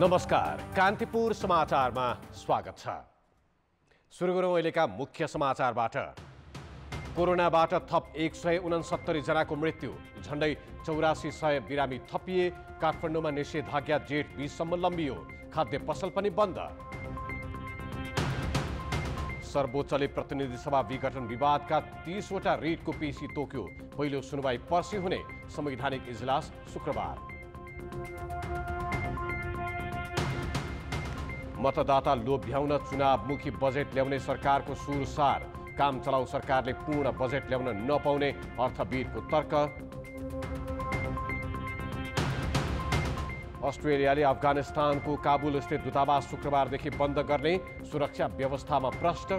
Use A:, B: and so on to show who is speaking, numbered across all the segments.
A: नमस्कार, कान्तिपुर समाचारमा स्वागत छ। सुरु गरौँ अहिलेका मुख्य समाचारबाट। कोरोनाबाट थप 169 जनाको मृत्यु, झण्डै 8400 बिरामी थपिए। काठमाडौँमा निषेधाज्ञा जेठ 20 सम्म लम्बियो। खाद्य पसल पनि बन्द। सर्वोच्चले प्रतिनिधि सभा विघटन विवादका 30 वटा रिटको पेशी तोक्यो। पहिलो सुनवाई पर्सि हुने। संवैधानिक इजलास शुक्रबार। मतदाता लोभ्याउन चुनावमुखी बजेट ल्याउने सरकारको सुरसार। काम चलाउ सरकारले पूर्ण बजेट ल्याउन नपाउने अर्थविदको तर्क। अस्ट्रेलियाले अफगानिस्तानको काबुल स्थित दूतावास शुक्रबारदेखि बन्द गर्ने। सुरक्षा व्यवस्थामा प्रश्न।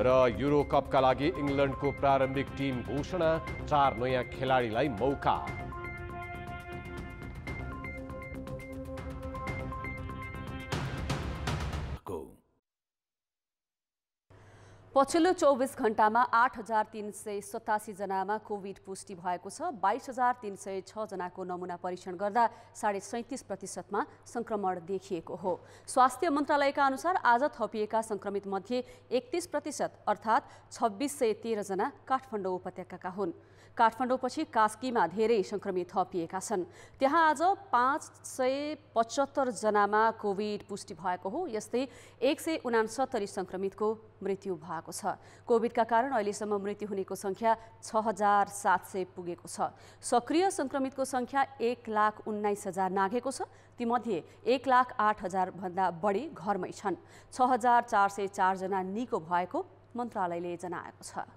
A: र युरो कपका लागि इङ्ग्ल्यान्डको प्रारम्भिक टिम घोषणा। 4 नयाँ खेलाडीलाई मौका।
B: पछिल्लो 24 घण्टामा 8387 जनामा कोभिड पुष्टि भएको छ। 22306 जनाको नमुना परीक्षण गर्दा 37.5% संक्रमण देखिएको हो। स्वास्थ्य मन्त्रालयका अनुसार आज थपिएका संक्रमित मध्ये 31% अर्थात् 2613 जना काठमाडौँ उपत्यकाका हुन्। काठमाडौँपछि कास्कीमा धेरै संक्रमित थपिएका छन्। त्यहाँ आज 575 जनामा कोभिड पुष्टि भएको हो। यस्तै 169 संक्रमितको मृत्यु भएको छ। कोभिडका कारण अहिलेसम्म मृत्यु हुनेको संख्या 6700 पुगेको छ। सक्रिय संक्रमितको संख्या 1,19,000 नाघेको छ। तीमध्ये 1,08,000 भन्दा बढी घरमै छन्। 6404 जना निको भएको मन्त्रालयले जनाएको छ।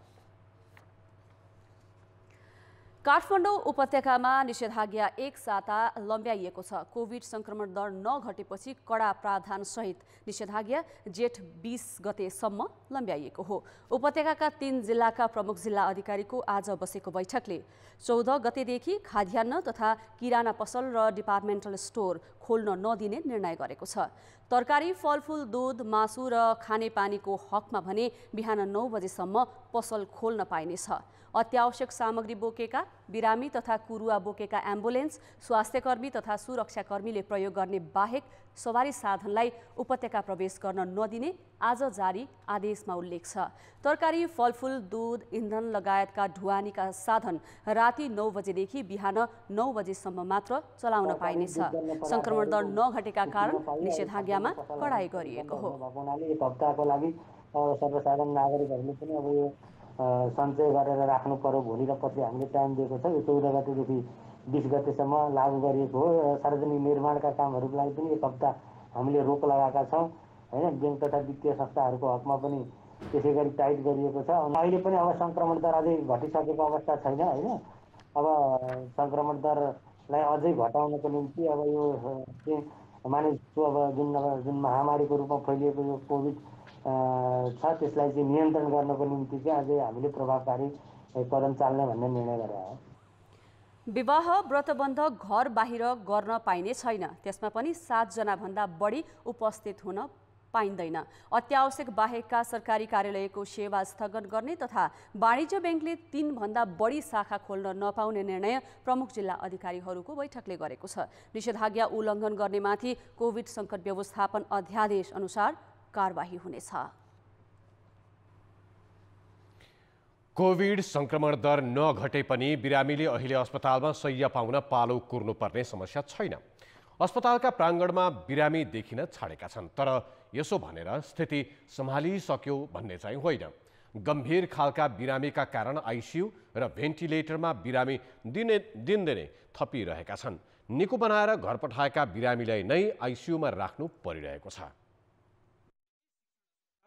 B: काठमाडौँ उपत्यकामा निषेधाज्ञा एक साता लम्ब्याइएको छ। कोभिड संक्रमण दर नघटेपछि कडा प्रावधानसहित निषेधाज्ञा जेठ 20 गतेसम्म लम्ब्याइएको हो। उपत्यकाका 3 जिल्लाका प्रमुख जिल्ला अधिकारीको आज बसेको बैठकले 14 गतेदेखि खाद्यान्न तथा किराना पसल र डिपार्टमेन्टल स्टोर खोल्न नदिने निर्णय गरेको छ। तरकारी, फलफुल, दूध, मासु र खानेपानीको हकमा भने बिहान 9 बजेसम्म पसल खोल्न पाइनेछ। अत्यावश्यक सामग्री बोकेका, बिरामी तथा कुरुवा बोकेका एम्बुलेन्स, स्वास्थ्यकर्मी तथा सुरक्षाकर्मीले प्रयोग गर्ने बाहेक सवारी साधनलाई उपत्यका प्रवेश गर्न नदिने आज जारी आदेशमा उल्लेख छ। तरकारी, फलफुल, दूध, इन्धन लगायतका ढुवानीका साधन राति 9 बजेदेखि बिहान 9 बजेसम्म मात्र चलाउन पाइनेछ। संक्रमण दर नघटेका कारण निषेधाज्ञामा कडाई गरिएको हो।
C: एक हप्ताको लागि सर्वसाधारण नागरिकहरूले पनि अब यो सञ्चय गरेर राख्नु पर्यो। भोलि र पछि हामीले टाइम दिएको छ। यो 14 गतेदेखि 20 गतेसम्म लागू गरिएको हो। सार्वजनिक निर्माणका कामहरूको लागि पनि एक हप्ता हामीले रोक लगाएका छौँ हैन। बैंक तथा वित्तीय संस्थाहरूको हकमा पनि त्यसै गरी टाइट गरिएको छ। अहिले पनि अब संक्रमण दर अझै घटिसकेको अवस्था छैन हैन। अब संक्रमण दरलाई अझै घटाउनको निम्ति अब यो मानिसको अब जुन महामारीको रूपमा फैलिएको यो कोभिड छ त्यसलाई चाहिँ नियन्त्रण गर्नको निम्ति चाहिँ अझै हामीले प्रभावकारी कदम चाल्ने भन्ने निर्णय गरेका हो।
B: विवाह व्रतबन्ध घर बाहिर गर्न पाइने छैन। त्यसमा पनि 7 जना भन्दा बढी उपस्थित हुन पाइँदैन। अत्यावश्यक बाहेकका सरकारी कार्यालयको सेवा स्थगन गर्ने तथा वाणिज्य ब्याङ्कले 3 भन्दा बढी शाखा खोल्न नपाउने निर्णय प्रमुख जिल्ला अधिकारीहरूको बैठकले गरेको छ। निषेधाज्ञा उल्लङ्घन गर्नेमाथि कोभिड सङ्कट व्यवस्थापन अध्यादेश अनुसार कारबाही हुनेछ।
A: कोभिड संक्रमण दर नघटे पनि बिरामीले अहिले अस्पतालमा शय्या पाउन पालो कुर्नुपर्ने समस्या छैन। अस्पतालका प्राङ्गणमा बिरामी देखिन छाडेका छन्। तर यसो भनेर स्थिति सम्हालिसक्यो भन्ने चाहिँ होइन। गम्भीर खालका बिरामीका कारण आइसियु र भेन्टिलेटरमा बिरामी दिनदिनै थपिरहेका छन्। निको बनाएर घर पठाएका बिरामीलाई नै आइसियुमा राख्नु परिरहेको छ।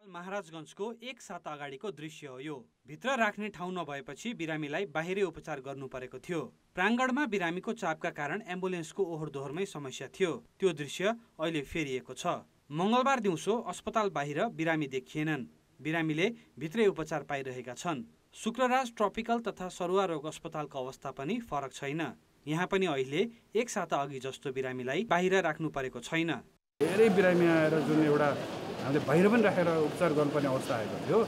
D: महाराजगञ्जको एक साता अगाडिको दृश्य हो यो। भित्र राख्ने ठाउँ नभएपछि बिरामीलाई बाहिरै उपचार गर्नु परेको थियो। प्राङ्गणमा बिरामीको चापका कारण एम्बुलेन्सको ओहोर दोहोरमै समस्या थियो। त्यो दृश्य अहिले फेरिएको छ। मंगलबार दिउँसो अस्पताल बाहिर बिरामी देखिएनन्। बिरामीले भित्रै उपचार पाइरहेका छन्। शुक्रराज ट्रपिकल तथा सरुवा रोग अस्पतालको अवस्था पनि फरक छैन। यहाँ पनि अहिले एक साता अघि जस्तो बिरामीलाई बाहिर राख्नु परेको छैन।
E: धेरै बिरामी आएर जुन एउटा हामीले बाहिर पनि राखेर उपचार गर्नुपर्ने अवस्था आएको थियो,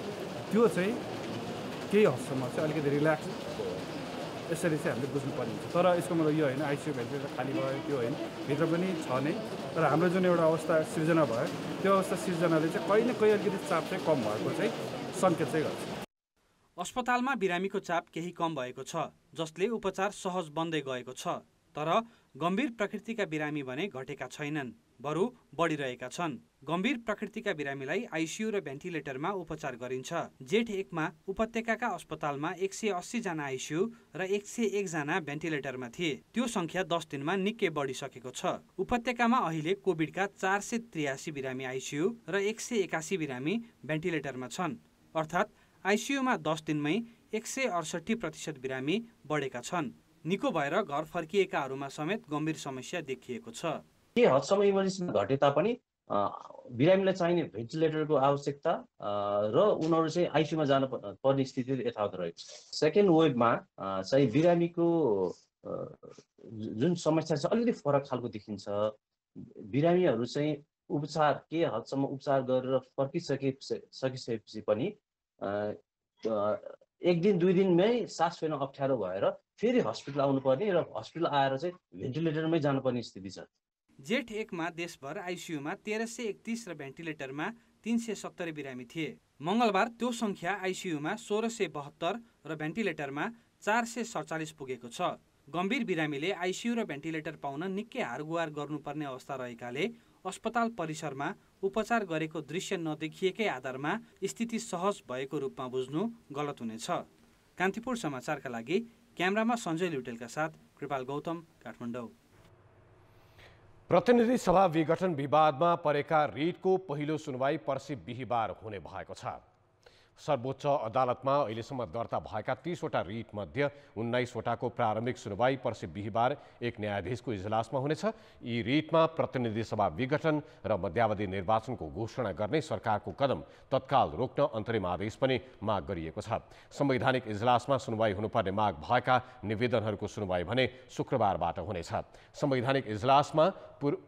E: त्यो चाहिँ केही हदसम्म चाहिँ अलिकति रिल्याक्स यसरी चाहिँ हामीले बुझ्नुपर्ने हुन्छ। तर यसको मतलब यो होइन आइसियु भेन्टिलेटर खाली भयो त्यो होइन, भित्र पनि छ नै। तर हाम्रो जुन एउटा अवस्था सिर्जना भयो त्यो अवस्था सिर्जनाले चाहिँ कहीँ न कहीँ अलिकति चाप चाहिँ कम भएको चाहिँ सङ्केत चाहिँ गर्छ।
D: अस्पतालमा बिरामीको चाप केही कम भएको छ, जसले उपचार सहज बन्दै गएको छ। तर गम्भीर प्रकृतिका बिरामी भने घटेका छैनन्, बरु बढिरहेका छन्। गम्भीर प्रकृतिका बिरामीलाई आइसियु र भेन्टिलेटरमा उपचार गरिन्छ। जेठ 1 मा उपत्यकाका अस्पतालमा 180 जना आइसियु र 101 जना भेन्टिलेटरमा थिए। त्यो संख्या 10 दिनमा निकै बढिसकेको छ। उपत्यकामा अहिले कोभिडका 483 बिरामी आइसियु र 181 बिरामी भेन्टिलेटरमा छन्। अर्थात् आइसियुमा 10 दिनमै 168% बिरामी बढेका छन्। निको भएर घर फर्किएकाहरूमा समेत गम्भीर समस्या देखिएको छ।
F: के हदसम्म इमर्जेन्सीमा घटे तापनि बिरामीलाई चाहिने भेन्टिलेटरको आवश्यकता र उनीहरू चाहिँ आइसियुमा जानु पर्ने स्थिति यथावत रहेको छ। सेकेन्ड वेभमा चाहिँ बिरामीको जुन समस्या छ अलिकति फरक खालको देखिन्छ। बिरामीहरू चाहिँ उपचार के हदसम्म उपचार गरेर सकिसकेपछि पनि 1 दिन 2 दिनमै सास फेर्न अप्ठ्यारो भएर फेरि हस्पिटल आउनुपर्ने र हस्पिटल आएर चाहिँ भेन्टिलेटरमै जानुपर्ने स्थिति छ।
D: जेठ 1 मा देशभर आइसियुमा 1331 र भेन्टिलेटरमा 370 बिरामी थिए। मङ्गलबार त्यो संख्या आइसियुमा 1672 र भेन्टिलेटरमा 447 पुगेको छ। गम्भीर बिरामीले आइसियु र भेन्टिलेटर पाउन निकै हारगुहार गर्नुपर्ने अवस्था रहेकाले अस्पताल परिसरमा उपचार गरेको दृश्य नदेखिएकै आधारमा स्थिति सहज भएको रूपमा बुझ्नु गलत हुनेछ। कान्तिपुर समाचारका लागि क्यामेरामा सञ्जय लुटेलका साथ कृपाल गौतम, काठमाडौँ।
A: प्रतिनिधि सभा विघटन विवादमा परेका रिटको पहिलो सुनवाई पर्सि बिहीबार हुने भएको छ। सर्वोच्च अदालतमा अहिलेसम्म दर्ता भएका 30 वटा रिट मध्ये 19 वटाको प्रारम्भिक सुनवाई पर्सि बिहीबार एक न्यायाधीशको इजलासमा हुनेछ। यी रिटमा प्रतिनिधि सभा विघटन र मध्यावधि निर्वाचनको घोषणा गर्ने सरकारको कदम तत्काल रोक्न अन्तरिम आदेश पनि माग गरिएको छ। संवैधानिक इजलासमा सुनवाई हुनुपर्ने माग भएका निवेदनहरूको सुनवाई भने शुक्रबारबाट हुनेछ। संवैधानिक इजलासमा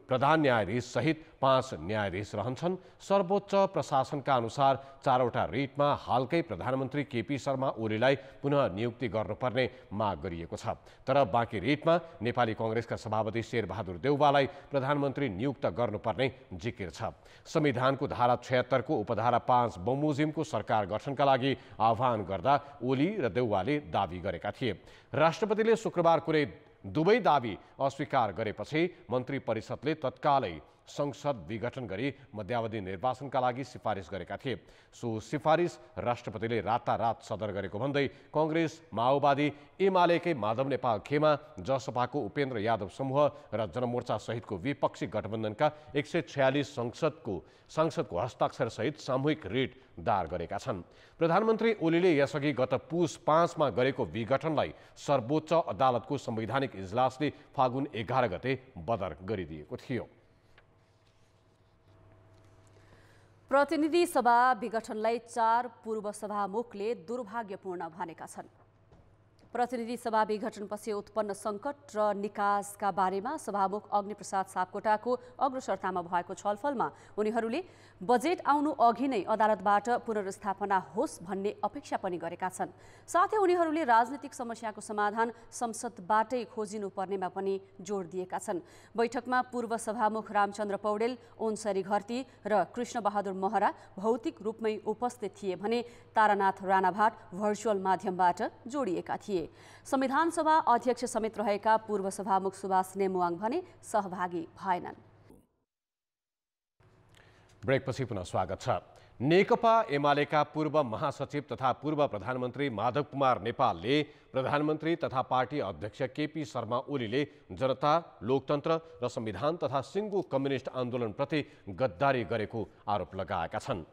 A: प्रधान न्यायाधीश सहित 5 न्यायाधीश रहन्छन्। सर्वोच्च प्रशासनका अनुसार 4 वटा रिटमा हालकै प्रधानमन्त्री केपी शर्मा ओलीलाई पुनः नियुक्ति गर्नुपर्ने माग गरिएको छ। तर बाँकी रिटमा नेपाली कांग्रेसका सभापति शेरबहादुर देउवालाई प्रधानमन्त्री नियुक्त गर्नुपर्ने जिकिर छ। संविधानको धारा 76 को उपधारा 5 बमोजिमको सरकार गठनका लागि आह्वान गर्दा ओली र देउवाले दावी गरेका थिए। राष्ट्रपतिले शुक्रबार कुनै दुवै दावी अस्वीकार गरेपछि मन्त्री परिषदले तत्कालै संसद विघटन गरी मध्यावधि निर्वाचनका लागि सिफारिस गरेका थिए। सो सिफारिस राष्ट्रपतिले रातारात सदर गरेको भन्दै कांग्रेस, माओवादी, एमालेकै माधव नेपाल खेमा, जसपाको उपेन्द्र यादव समूह र जनमोर्चा सहितको विपक्षी गठबन्धनका 146 सांसदको हस्ताक्षर सहित सामूहिक रिट दायर गरेका छन्। प्रधानमन्त्री ओलीले यसअघि गत पुस 5 मा गरेको विघटनलाई सर्वोच्च अदालतको संवैधानिक इजलासले फागुन 11 गते बदर गरिदिएको थियो।
B: प्रतिनिधि सभा विघटनलाई 4 पूर्व सभामुखले दुर्भाग्यपूर्ण भनेका छन्। प्रतिनिधि सभा विघटनपछि उत्पन्न सङ्कट र निकासका बारेमा सभामुख अग्निप्रसाद सापकोटाको अग्रसरतामा भएको छलफलमा उनीहरूले बजेट आउनु अघि नै अदालतबाट पुनर्स्थापना होस् भन्ने अपेक्षा पनि गरेका छन्। साथै उनीहरूले राजनीतिक समस्याको समाधान संसदबाटै खोजिनुपर्नेमा पनि जोड दिएका छन्। बैठकमा पूर्व सभामुख रामचन्द्र पौडेल, ओन्सरी घरती र कृष्णबहादुर महरा भौतिक रूपमै उपस्थित थिए भने तारानाथ राणाभाट भर्चुअल माध्यमबाट जोडिएका थिए। संविधान सभा अध्यक्ष समेत रहेका पूर्व सभामुख सुभाष नेमुवाङ भने सहभागी भएनन्।
A: ब्रेकपछि पुनः स्वागत छ। नेकपा एमालेका पूर्व महासचिव तथा पूर्व प्रधानमन्त्री माधव कुमार नेपालले प्रधानमन्त्री तथा पार्टी अध्यक्ष केपी शर्मा ओलीले जनता, लोकतन्त्र र संविधान तथा सिङ्गो कम्युनिस्ट आन्दोलनप्रति गद्दारी गरेको आरोप लगाएका छन्।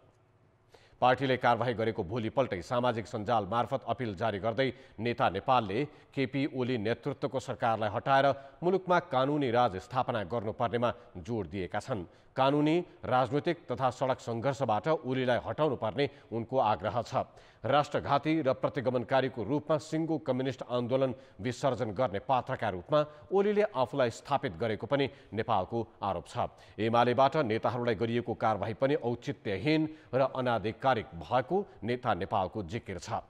A: पार्टीले कारबाही गरेको भोलिपल्टै सामाजिक सञ्जाल मार्फत अपिल जारी गर्दै नेता नेपालले केपी ओली नेतृत्वको सरकारलाई हटाएर मुलुकमा कानुनी राज स्थापना गर्नुपर्नेमा जोड दिएका छन्। कानुनी, राजनैतिक तथा सडक सङ्घर्षबाट ओलीलाई हटाउनुपर्ने उनको आग्रह छ। राष्ट्रघाती र प्रतिगमनकारीको रूपमा सिङ्गो कम्युनिस्ट आन्दोलन विसर्जन गर्ने पात्रका रूपमा ओलीले आफूलाई स्थापित गरेको पनि नेपालको आरोप छ। एमालेबाट नेताहरूलाई गरिएको कारबाही पनि औचित्यहीन र अनाधिकारिक भएको नेता नेपालको जिकिर छ।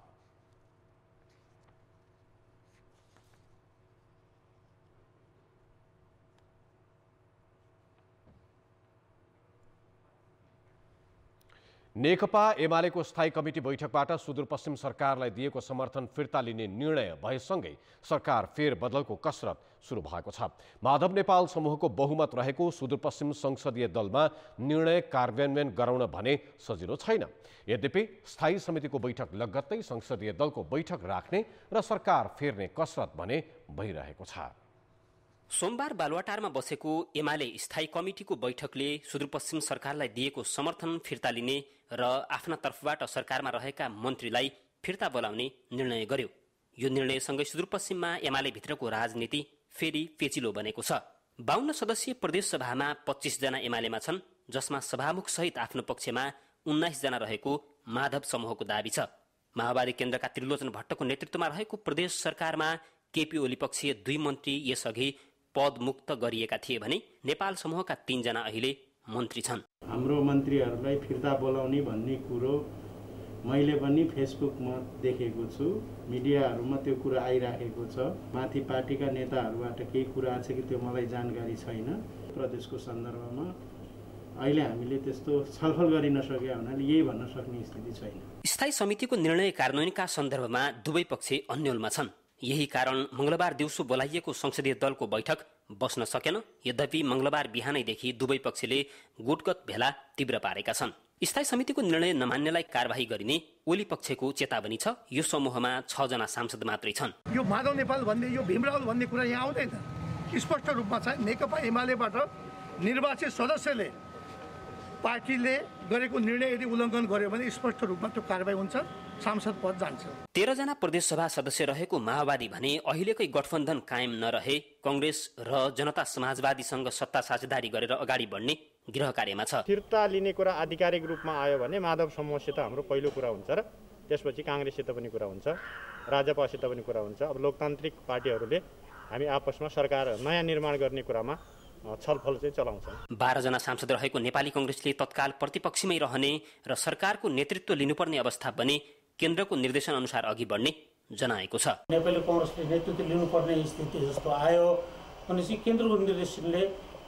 A: नेकपा एमालेको स्थायी कमिटी बैठकबाट सुदूरपश्चिम सरकारलाई दिएको समर्थन फिर्ता लिने निर्णय भएसँगै सरकार फेरबदलको कसरत सुरु भएको छ। माधव नेपाल समूहको बहुमत रहेको सुदूरपश्चिम संसदीय दलमा निर्णय कार्यान्वयन गराउन भने सजिलो छैन। यद्यपि स्थायी समितिको बैठक लगत्तै संसदीय दलको बैठक राख्ने र सरकार फेर्ने कसरत भने भइरहेको छ।
G: सोमबार बालुवाटारमा बसेको एमाले स्थायी कमिटीको बैठकले सुदूरपश्चिम सरकारलाई दिएको समर्थन फिर्ता लिने र आफ्ना तर्फबाट सरकारमा रहेका मन्त्रीलाई फिर्ता बोलाउने निर्णय गर्यो। यो निर्णयसँगै सुदूरपश्चिममा एमाले भित्रको राजनीति फेरि पेचिलो बनेको छ। 52 सदस्यीय प्रदेश सभामा 25 जना एमालेमा छन्, जसमा सभामुख सहित आफ्नो पक्षमा 19 जना रहेको माधव समूहको दाबी छ। माओवादी केन्द्रका त्रिलोचन भट्टको नेतृत्वमा रहेको प्रदेश सरकारमा केपी ओली पक्षीय 2 मन्त्री यसअघि पदमुक्त गरिएका थिए भने नेपाल समूहका 3 जना अहिले मन्त्री छन्।
H: हाम्रो मन्त्रीहरूलाई फिर्ता बोलाउने भन्ने कुरो मैले पनि फेसबुकमा देखेको छु, मिडियाहरूमा त्यो कुरा आइराखेको छ। माथि पार्टीका नेताहरूबाट केही कुरा आछ कि त्यो मलाई जानकारी छैन। प्रदेशको सन्दर्भमा अहिले हामीले त्यस्तो छलफल गर्न नसके हुनाले यही भन्न सक्ने स्थिति छैन।
G: स्थायी समितिको निर्णय कार्यान्वयनका सन्दर्भमा दुवै पक्ष अन्योलमा छन्। यही कारण मंगलबार दिउँसो बोलाइएको संसदीय दलको बैठक बस्न सकेन। यद्यपि मंगलबार बिहानैदेखि दुवै पक्षले गुटगत भेला तीव्र पारेका छन्। स्थायी समितिको निर्णय नमान्नेलाई कारबाही गरिने ओली पक्षको चेतावनी छ। यो समूहमा 6 जना सांसद मात्रै छन्।
I: यो माधव नेपाल भन्ने यो भीमराव भन्ने कुरा यहाँ आउँदैन। स्पष्ट रूपमा छ नेकपा एमालेबाट निर्वाचित सदस्यले पार्टीले गरेको निर्णय यदि उल्लङ्घन गर्यो भने स्पष्ट रूपमा त्यो कारबाही हुन्छ, सांसद पद जान्छ।
G: 13 जना प्रदेशसभा सदस्य रहेको माओवादी भने अहिलेकै गठबन्धन कायम नरहे कांग्रेस र जनता समाजवादीसँग सत्ता साझेदारी गरेर अगाडि बढ्ने गृह कार्यमा छ।
J: फिर्ता लिने कुरा आधिकारिक रूपमा आयो भने माधव समूहसित हाम्रो पहिलो कुरा हुन्छ र त्यसपछि कांग्रेससित पनि कुरा हुन्छ, राजपासित पनि कुरा हुन्छ। अब लोकतान्त्रिक पार्टीहरूले हामी आपसमा सरकार नयाँ निर्माण गर्ने कुरामा छलफल चाहिँ चलाउँछ।
G: 12 जना सांसद रहेको नेपाली कांग्रेसले तत्काल प्रतिपक्षमै रहने र सरकारको नेतृत्व लिनुपर्ने अवस्था बने केन्द्रको निर्देशन अनुसार अघि बढ्ने जनाएको छ।
K: नेपाली कांग्रेसले नेतृत्व लिनुपर्ने स्थिति जस्तो आयो भनेपछि केन्द्रको निर्देशनले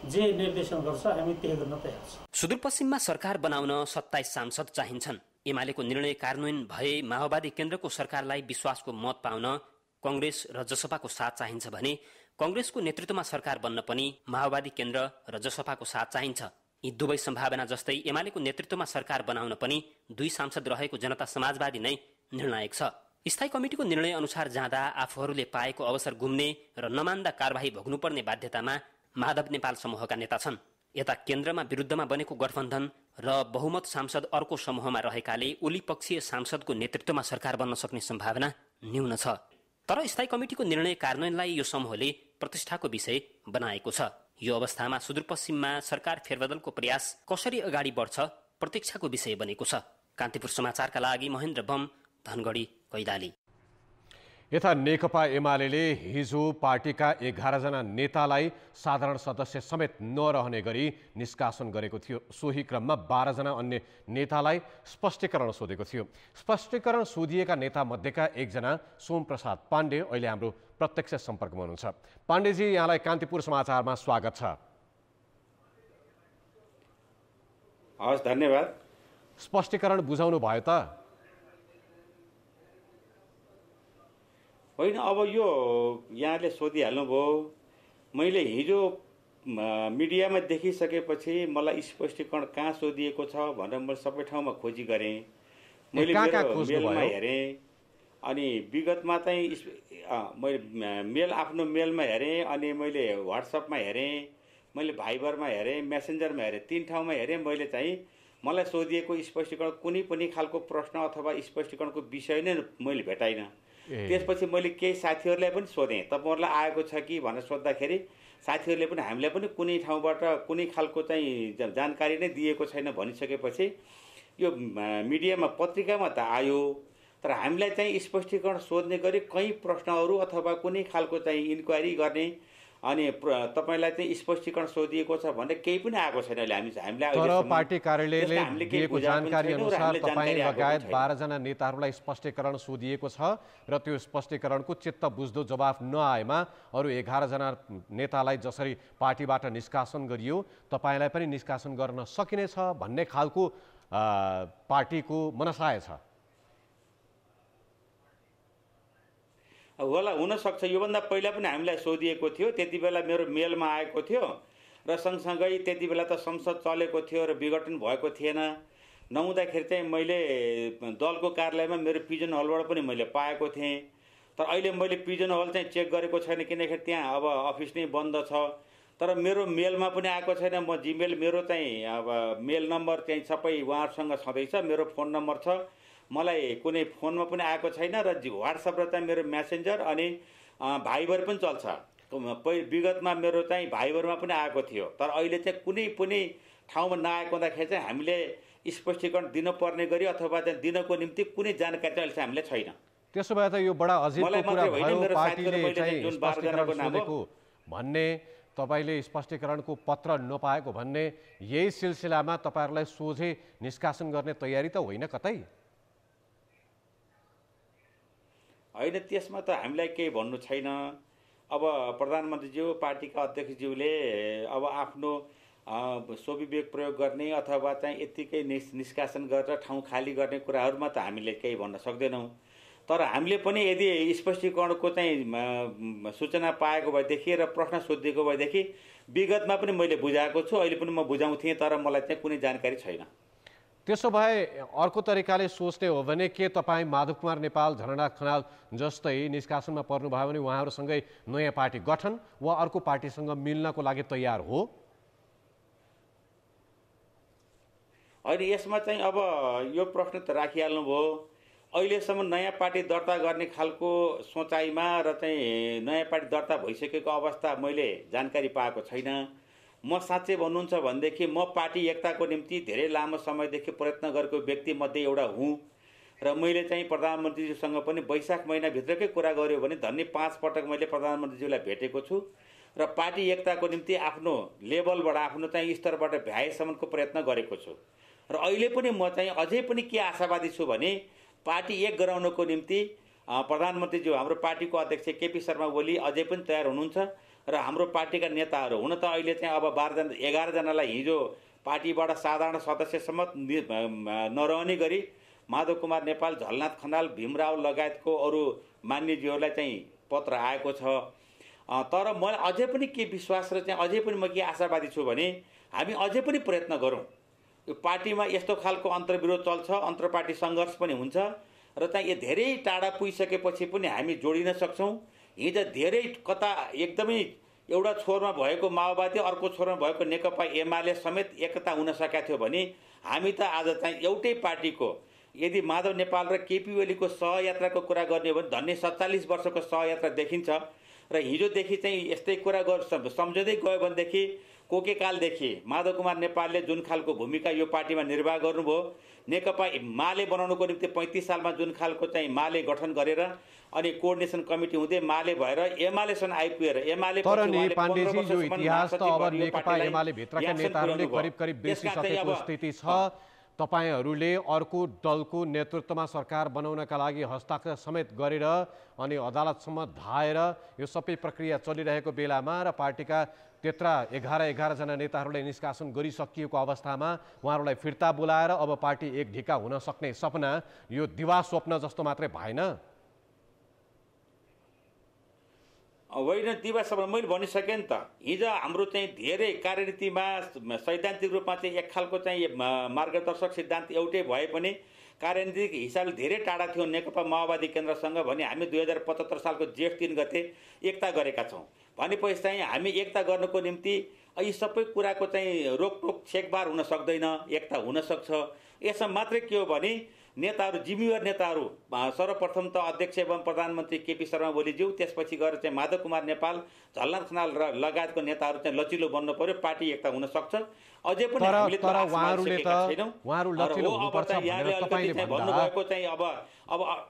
K: जे निर्देशन गर्छ हामी त्यही गर्न तयार छौँ।
G: सुदूरपश्चिममा सरकार बनाउन 27 सांसद चाहिन्छन्। एमालेको निर्णय कार्यान्वयन भए माओवादी केन्द्रको सरकारलाई विश्वासको मत पाउन कांग्रेस र जसपाको साथ चाहिन्छ भने कांग्रेसको नेतृत्वमा सरकार बन्न पनि माओवादी केन्द्र र जसपाको साथ चाहिन्छ। यी दुवै सम्भावना जस्तै एमालेको नेतृत्वमा सरकार बनाउन पनि 2 सांसद रहेको जनता समाजवादी नै निर्णायक छ। स्थायी कमिटीको निर्णय अनुसार जाँदा आफूहरूले पाएको अवसर गुम्ने र नमान्दा कारबाही भोग्नुपर्ने बाध्यतामा माधव नेपाल समूहका नेता छन्। यता केन्द्रमा विरुद्धमा बनेको गठबन्धन र बहुमत सांसद अर्को समूहमा रहेकाले ओली पक्षीय सांसदको नेतृत्वमा सरकार बन्न सक्ने सम्भावना न्यून छ। तर स्थायी कमिटीको निर्णय कार्यान्वयनलाई यो समूहले प्रतिष्ठाको विषय बनाएको छ। यो अवस्थामा सुदूरपश्चिममा सरकार फेरबदलको प्रयास कसरी अगाडि बढ्छ प्रतीक्षाको विषय बनेको छ। कान्तिपुर समाचारका लागि महेन्द्र बम, धनगढी, कैलाली।
A: यता नेकपा एमालेले हिजो पार्टीका 11 जना नेतालाई साधारण सदस्य समेत नरहने गरी निष्कासन गरेको थियो। सोही क्रममा 12 जना अन्य नेतालाई स्पष्टीकरण सोधेको थियो। स्पष्टीकरण सोधिएका नेता मध्येका एकजना सोमप्रसाद पाण्डे अहिले हाम्रो प्रत्यक्ष सम्पर्कमा हुनुहुन्छ। पाण्डेजी, यहाँलाई कान्तिपुर समाचारमा स्वागत छ।
L: हस्, धन्यवाद।
A: स्पष्टीकरण बुझाउनु भयो त?
L: होइन, अब यो यहाँले सोधिहाल्नुभयो। मैले हिजो मिडियामा देखिसकेपछि मलाई स्पष्टीकरण कहाँ सोधिएको छ भनेर मैले सबै ठाउँमा खोजी गरेँ। मैले मेरो मेलमा हेरेँ, अनि विगतमा चाहिँ मैले आफ्नो मेलमा हेरेँ, अनि मैले व्हाट्सएपमा हेरेँ, मैले भाइबरमा हेरेँ, मेसेन्जरमा हेरेँ, 3 ठाउँमा हेरेँ। मैले चाहिँ मलाई सोधिएको स्पष्टीकरण कुनै पनि खालको प्रश्न अथवा स्पष्टीकरणको विषय नै मैले भेटाइनँ। त्यसपछि मैले केही साथीहरूलाई पनि सोधेँ, तपाईँहरूलाई आएको छ कि भनेर सोद्धाखेरि साथीहरूले पनि हामीलाई पनि कुनै ठाउँबाट कुनै खालको चाहिँ जानकारी नै दिएको छैन भनिसकेपछि यो मिडियामा पत्रिकामा त आयो, तर हामीलाई चाहिँ स्पष्टीकरण सोध्ने गरी कहीँ प्रश्नहरू अथवा कुनै खालको चाहिँ इन्क्वायरी गर्ने अनि तपाईलाई चाहिँ स्पष्टीकरण सोधिएको छ भने केही पनि आएको छैन।
A: तर पार्टी कार्यालयले दिएको जानकारी अनुसार तपाईँ लगायत 12 जना नेताहरूलाई स्पष्टीकरण सोधिएको छ र त्यो स्पष्टीकरणको चित्त बुझ्दो जवाफ नआएमा अरू 11 जना नेतालाई जसरी पार्टीबाट निष्कासन गरियो तपाईँलाई पनि निष्कासन गर्न सकिनेछ भन्ने खालको पार्टीको मनसाय छ?
L: होला, हुनसक्छ। योभन्दा पहिला पनि हामीलाई सोधिएको थियो, त्यति बेला मेरो मेलमा आएको थियो र सँगसँगै त्यति बेला त संसद चलेको थियो र विघटन भएको थिएन। नहुँदाखेरि चाहिँ मैले दलको कार्यालयमा मेरो पिजन हलबाट पनि मैले पाएको थिएँ। तर अहिले मैले पिजन हल चाहिँ चेक गरेको छैन, किनकि त्यहाँ अब अफिस नै बन्द छ। तर मेरो मेलमा पनि आएको छैन। म जिमेल मेरो चाहिँ अब मेल नम्बर चाहिँ सबै उहाँहरूसँग छँदैछ, मेरो फोन नम्बर छ, मलाई कुनै फोनमा पनि आएको छैन। र वाट्सएप र चाहिँ मेरो म्यासेन्जर अनि भाइबर पनि चल्छ। विगतमा मेरो चाहिँ भाइबरमा पनि आएको थियो। तर अहिले चाहिँ कुनै पनि ठाउँमा नआएको हुँदाखेरि चाहिँ हामीले स्पष्टीकरण दिनुपर्ने गरी अथवा चाहिँ दिनको निम्ति कुनै जानकारी चाहिँ अहिले हामीलाई छैन।
A: त्यसो भए त यो बडा अजिबको कुरा भयो, पार्टीले चाहिँ स्पष्टीकरण सोधेको भन्ने, तपाईले स्पष्टीकरणको पत्र नपाएको भन्ने, यही सिलसिलामा तपाईहरुलाई सोझै निष्कासन गर्ने तयारी त होइन कतै?
L: होइन, त्यसमा त हामीलाई केही भन्नु छैन। अब प्रधानमन्त्रीज्यू, पार्टीका अध्यक्षज्यूले अब आफ्नो स्वविवेक प्रयोग गर्ने अथवा चाहिँ यत्तिकै निष्कासन गरेर ठाउँ खाली गर्ने कुराहरूमा त हामीले केही भन्न सक्दैनौँ। तर हामीले पनि यदि स्पष्टीकरणको चाहिँ सूचना पाएको भएदेखि र प्रश्न सोधिएको भएदेखि विगतमा पनि मैले बुझाएको छु, अहिले पनि म बुझाउँथेँ, तर मलाई चाहिँ कुनै जानकारी छैन।
A: त्यसो भए अर्को तरिकाले सोच्ने हो भने के तपाईँ माधव कुमार नेपाल, झलनाथ खनाल जस्तै निष्कासनमा पर्नुभयो भने उहाँहरूसँगै नयाँ पार्टी गठन वा अर्को पार्टीसँग मिल्नको लागि तयार हो?
L: अहिले यसमा चाहिँ अब यो प्रश्न त राखिहाल्नुभयो। अहिलेसम्म नयाँ पार्टी दर्ता गर्ने खालको सोचाइमा र चाहिँ नयाँ पार्टी दर्ता भइसकेको अवस्था मैले जानकारी पाएको छैन। म साँच्चै भन्नुहुन्छ भनेदेखि म पार्टी एकताको निम्ति धेरै लामो समयदेखि प्रयत्न गरेको व्यक्ति मध्ये एउटा हुँ र मैले चाहिँ प्रधानमन्त्रीज्यूसँग पनि वैशाख महिनाभित्रकै कुरा गर्यो भने धन्य 5 पटक मैले प्रधानमन्त्रीज्यूलाई भेटेको छु र पार्टी एकताको निम्ति आफ्नो लेभलबाट, आफ्नो चाहिँ स्तरबाट भ्याएसम्मको प्रयत्न गरेको छु। र अहिले पनि म चाहिँ अझै पनि के आशावादी छु भने पार्टी एक गराउनको निम्ति प्रधानमन्त्रीज्यू, हाम्रो पार्टीको अध्यक्ष केपी शर्मा ओली अझै पनि तयार हुनुहुन्छ र हाम्रो पार्टीका नेताहरू, हुन त अहिले चाहिँ अब 11 जनालाई हिजो पार्टीबाट साधारण सदस्यसम्म नरहने गरी माधव कुमार नेपाल, झलनाथ खनाल, भीमराव लगायतको अरू मान्यज्यूहरूलाई चाहिँ पत्र आएको छ। तर मलाई अझै पनि के विश्वास र चाहिँ अझै पनि म के आशावादी छु भने हामी अझै पनि प्रयत्न गरौँ। यो पार्टीमा यस्तो खालको अन्तर्विरोध चल्छ, अन्तर्पार्टी सङ्घर्ष पनि हुन्छ र चाहिँ यो धेरै टाढा पुगिसकेपछि पनि हामी जोडिन सक्छौँ। हिजो धेरै कता एकदमै एउटा छोरमा भएको माओवादी, अर्को छोरमा भएको नेकपा एमाले समेत एकता हुन सकेका थियो भने हामी त आज चाहिँ एउटै पार्टीको, यदि माधव नेपाल र केपी ओलीको सहयात्राको कुरा गर्ने हो भने धन्य 47 वर्षको सहयात्रा देखिन्छ र हिजोदेखि चाहिँ यस्तै कुरा सम्झँदै गयो भनेदेखि कोकेकालदेखि माधव कुमार नेपालले जुन खालको भूमिका यो पार्टीमा निर्वाह गर्नुभयो, नेकपा माले बनाउनुको निम्ति 35 सालमा जुन खालको चाहिँ माले गठन गरेर अनि कोअर्डिनेसन कमिटी हुँदै माले भएर एमालेसँग आइपुगेर एमाले
A: तर नि पाण्डेजी यो इतिहास त अब नेकपा एमाले भित्रका नेताहरूले करिब बेसिसकेको स्थिति छ। तपाईहरूले अर्को दलको नेतृत्वमा सरकार बनाउनका लागि हस्ताक्षर समेत गरेर अनि अदालतसम्म धाएर यो सबै प्रक्रिया चलिरहेको बेलामा र पार्टीका त्यत्रा 11 जना नेताहरूले निष्कासन गरिसकिएको अवस्थामा उहाँहरूलाई फिर्ता बोलाएर अब पार्टी एक ढिका हुन सक्ने सपना यो दिवा स्वप्न जस्तो मात्रै भएन?
L: होइन, दिवा स्वप्न मैले भनिसकेँ नि त। हिजो हाम्रो चाहिँ धेरै कार्यनीतिमा सैद्धान्तिक रूपमा चाहिँ एक खालको चाहिँ मार्गदर्शक सिद्धान्त एउटै भए पनि कार्यनीतिक हिसाबले धेरै टाढा थियो नेकपा माओवादी केन्द्रसँग भने हामी 2075 सालको जेठ 3 गते एकता गरेका छौँ। भनेपछि चाहिँ हामी एकता गर्नको निम्ति यी सबै कुराको चाहिँ रोकटोक छेकबार हुन सक्दैन, एकता हुन सक्छ। यसमा मात्रै के हो भने नेताहरू, जिम्मेवार नेताहरू, सर्वप्रथम त अध्यक्ष एवं प्रधानमन्त्री केपी शर्मा ओलीज्यू, त्यसपछि गएर चाहिँ माधव कुमार नेपाल, झलनाथ खनाल र लगायतको नेताहरू चाहिँ लचिलो बन्नु पर्यो, पार्टी एकता हुन सक्छ। अझै पनि हामीले